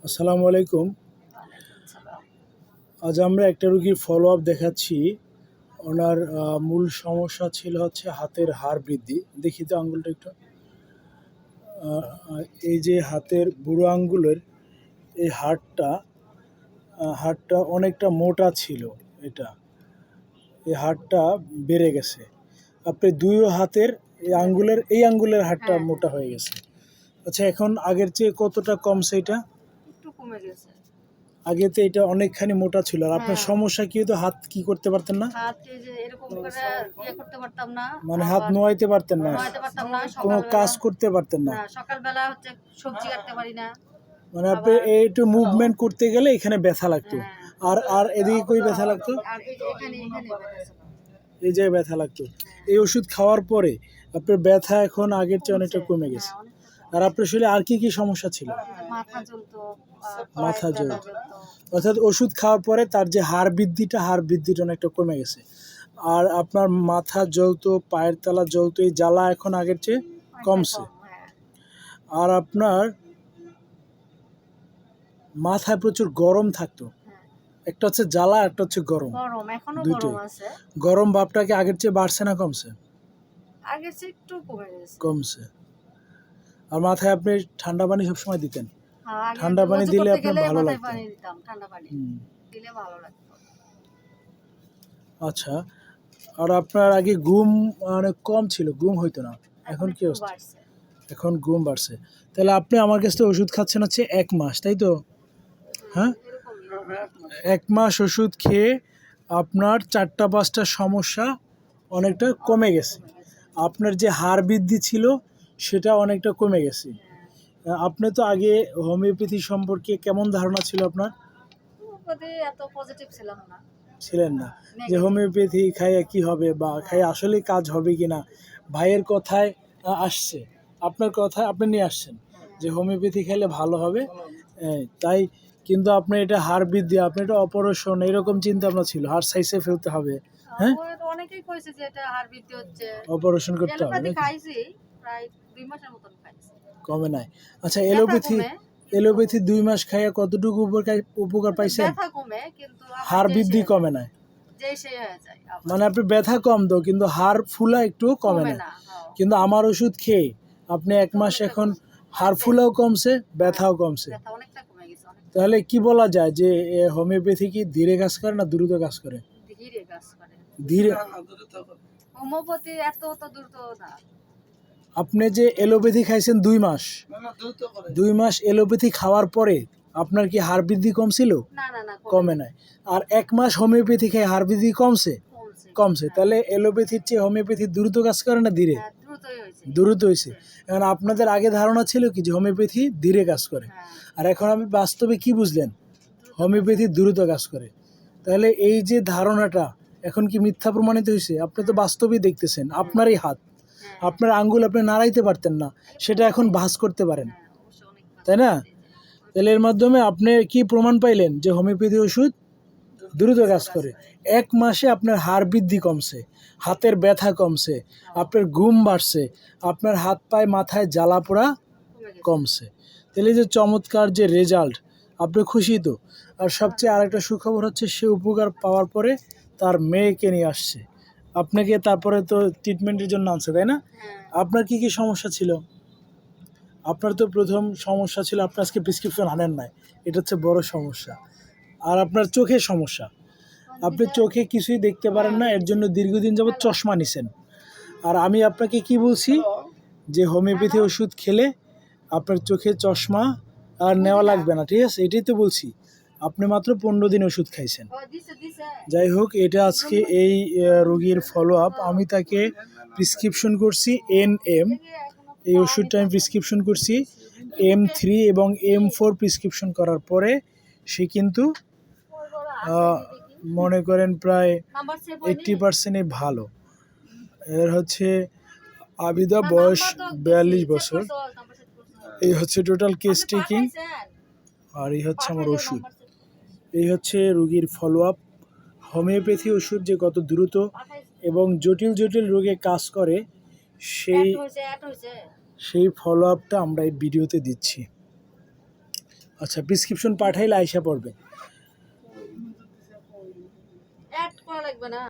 আসসালামু আলাইকুম। আজ আমরা একটা রোগীর ফলো আপ দেখাচ্ছি। ওনার মূল সমস্যা ছিল হচ্ছে হাতের হাড় বৃদ্ধি। দেখি তো আঙ্গুলটা একটু। এই যে হাতের বুড়ো আঙ্গুলের এই হাড়টা অনেকটা মোটা ছিল। এই হাড়টা বেড়ে গেছে। আপনি দুই হাতের এই আঙ্গুলের হাড়টা মোটা হয়ে গেছে। আচ্ছা, এখন আগের চেয়ে কতটা কমছে এটা? একটু কমে গেছে। আগে তো এটা অনেকখানি মোটা ছিল। আর আপনার সমস্যা কি হতো? হাত কি করতে পারতেন না? হাত এই যে এরকম করে করতে পারতাম না। মানে হাত নোয়াইতে পারতেন না? নোয়াইতে পারতাম না। কোনো কাজ করতে পারতেন না? না, সকালবেলা হচ্ছে সবজি কাটতে পারি না। মানে আপনি একটু মুভমেন্ট করতে গেলে এখানে ব্যথা লাগতো। আর আর এদিকে কই ব্যথা লাগতো? আর এই যে এখানে ব্যথা ছিল। এই জায়গায় ব্যথা লাগতো। এই ওষুধ খাওয়ার পরে আপনার ব্যথা এখন আগের চেয়ে অনেকটা কমে গেছে। আর আপনার শরীরে আর কি সমস্যা ছিল? মাথা জ্বলতো, মাথা জ্বলতো। অর্থাৎ ওষুধ খাওয়ার পরে তার যে হাড় বৃদ্ধিটা অনেকটা কমে গেছে। আর আপনার মাথা জ্বলতো, পায়ের তলা জ্বলতো, এই জ্বালা এখন আগের চেয়ে কমছে। আর আপনার মাথায় প্রচুর গরম থাকতো। একটা হচ্ছে জ্বালা, একটা হচ্ছে গরম। দুইটাই। গরম ভাবটা কি আগের চেয়ে বাড়ছে না কমছে? আগের চেয়ে একটু কমছে। আর মাথায় আপনি ঠান্ডা পানি সবসময় দিতেন? ঠান্ডা পানি দিলে আপনার ভালো লাগতো? আচ্ছা। আর আপনার আগে ঘুম অনেক কম ছিল, ঘুম হইতো না। এখন কি অবস্থা? এখন ঘুম বাড়ছে। তাহলে আপনি আমার কাছ থেকে ওষুধ খাচ্ছেন হচ্ছে 1 মাস, তাই তো? হ্যাঁ, 1 মাস ওষুধ খেয়ে আপনার 4টা-5টা সমস্যা অনেকটা কমে গেছে। আপনার যে হাড় বৃদ্ধি ছিল সেটা অনেকটা কমে গেছে। আপনি তো আগে হোমিওপ্যাথি সম্পর্কে কেমন ধারণা ছিল আপনার? এত পজিটিভ ছিলেন না যে হোমিওপ্যাথি খাইয়ে কি হবে বা খাইয়ে আসলে কাজ হবে কিনা। ভাইয়ের কথায় আসছে, আপনার কথায় আপনি নিয়ে আসছেন যে হোমিওপ্যাথি খেলে ভালো হবে। তাই কিন্তু আপনার এটা হাড় বৃদ্ধি, আপনার এটা অপারেশন, এরকম চিন্তা ভাবনা ছিল, হাড় সাইজে ফেলতে হবে। হ্যাঁ, অনেকেই কইছে যে এটা হাড় বৃদ্ধি হচ্ছে, অপারেশন করতে হবে। খাইছি প্রায় 2 মাসের মতন খাইছি, কমে নাই। আচ্ছা, এলোপ্যাথি 2 মাস খাইয়া কতটুকু উপকার পাইছেন? ব্যথা কমে কিন্তু হাড় বৃদ্ধি কমে নাই। মানে আপনি ব্যথা কম তো, কিন্তু হাড় ফুলা একটু কমে না। কিন্তু আমার ওষুধ খেয়ে আপনি 1 মাস এখন হাড় ফুলাও কমছে, ব্যথাও কমছে। তাহলে কি বলা যায় যে হোমিওপ্যাথি কি ধীরে কাজ করে না দ্রুত কাজ করে? ধীরে। হোমিওপ্যাথি এত দ্রুত না। আপনি যে এলোপ্যাথি খাইছেন 2 মাস, 2 মাস এলোপ্যাথি খাওয়ার পরে আপনার কি হাড় বৃদ্ধি কমছিল? কমে নাই। আর 1 মাস হোমিওপ্যাথি খেয়ে হাড় বৃদ্ধি কমছে। তাহলে এলোপ্যাথির চেয়ে হোমিওপ্যাথি দ্রুত কাজ করে না ধীরে? দ্রুত হয়েছে। এখন আপনাদের আগে ধারণা ছিল কি যে হোমিওপ্যাথি ধীরে কাজ করে, আর এখন আমি বাস্তবে কি বুঝলেন? হোমিওপ্যাথি দ্রুত কাজ করে। তাহলে এই যে ধারণাটা এখন কি মিথ্যা প্রমাণিত হয়েছে? আপনি তো বাস্তবেই দেখতেছেন, আপনারই হাত, আপনার আঙ্গুল আপনি নাড়াইতে পারতেন না, সেটা এখন ভাঁজ করতে পারেন, তাই না? তাহলে এর মাধ্যমে আপনি কি প্রমাণ পাইলেন যে হোমিওপ্যাথি ওষুধ দ্রুত কাজ করে। 1 মাসে আপনার হাড় বৃদ্ধি কমছে, হাতের ব্যথা কমছে, আপনার ঘুম বাড়ছে, আপনার হাত পায়ে মাথায় জ্বালা পোড়া কমছে। তাহলে যে চমৎকার যে রেজাল্ট, আপনি খুশি তো? আর সবচেয়ে আরেকটা সুখবর হচ্ছে সে উপকার পাওয়ার পরে তার মেয়েকে নিয়ে আসছে আপনাকে, তারপরে তো ট্রিটমেন্টের জন্য আনছে, তাই না? আপনার কি সমস্যা ছিল? আপনার তো প্রথম সমস্যা ছিল আপনি আজকে প্রেসক্রিপশন আনেন নাই, এটা হচ্ছে বড় সমস্যা। আর আপনার চোখের সমস্যা, আপনি চোখে কিছুই দেখতে পারেন না, এর জন্য দীর্ঘদিন যাবত চশমা নিছেন। আর আমি আপনাকে কি বলছি যে হোমিওপ্যাথি ওষুধ খেলে আপনার চোখে চশমা আর নেওয়া লাগবে না, ঠিক আছে? এটাই তো বলছি। আপনি মাত্র 15 দিন ওষুধ খাইছেন। যাই হোক, এটা আজকে এই রোগীর ফলো আপ। আমি তাকে প্রেসক্রিপশন করছি NM, এই ওষুধটা আমি প্রেসক্রিপশন করছি। M3 এবং M4 প্রেসক্রিপশন করার পরে সে কিন্তু মনে করেন প্রায় 80%ই ভালো। এর হচ্ছে আবিদা, বয়স 42 বছর। এই হচ্ছে টোটাল কেস টেকিং, আর এই হচ্ছে আমার ওষুধ। এই হচ্ছে রোগীর ফলো আপ। হোমিওপ্যাথি ওষুধ যে কত দ্রুত এবং জটিল রোগে কাজ করে সেই ফলো আপটা আমরা এই ভিডিওতে দিচ্ছি। আচ্ছা, প্রেসক্রিপশন পাঠাইলে আইসা পড়বে। অ্যাড করা লাগবে না।